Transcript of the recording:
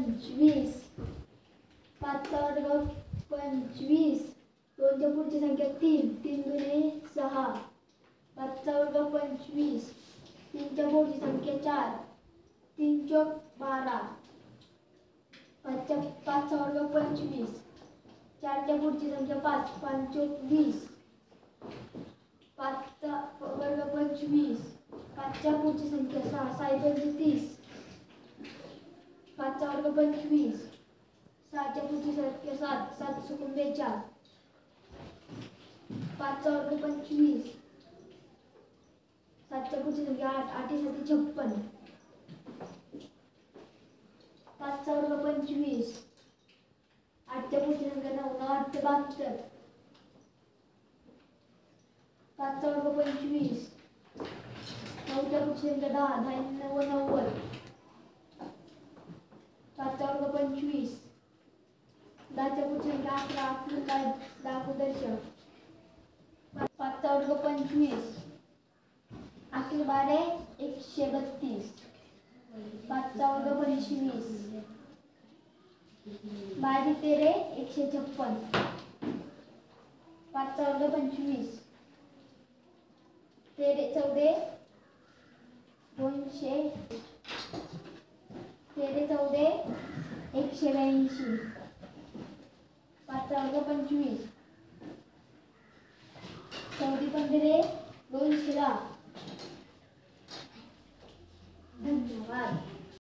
25. 5चा वर्ग 25. 2च्या पुढची संख्या 3. 3 दुने 6. 5चा वर्ग 25. 3च्या पुढची संख्या 4. 3 चौक 12. 5चा वर्ग 25. 4च्या पुढची संख्या 5. 5 चौक 20. 5चा वर्ग 25. 5च्या पुढची संख्या 6. 6 पंचे 30. 5चा वर्ग 25. 6च्या पुढची संख्या 7. 7 चौक 42. 5चा वर्ग 25. 7च्या पुढची संख्या 8. 8 7 56. 5चा वर्ग 25. 8च्या पुढची संख्या 9. 9 8 72. 5चा वर्ग 25. 9च्या पुढची संख्या 10. 10 90. 5चा वर्ग 25. 10च्या पुढची संख्या 11. 11 10 दशक. 5चा वर्ग 25. 11 12 132. 5चा वर्ग 25. 12 13 156. 5चा वर्ग 25. 13 14 200. 13 14 182. 5चा वर्ग 25. 14 15 210. धन्यवाद.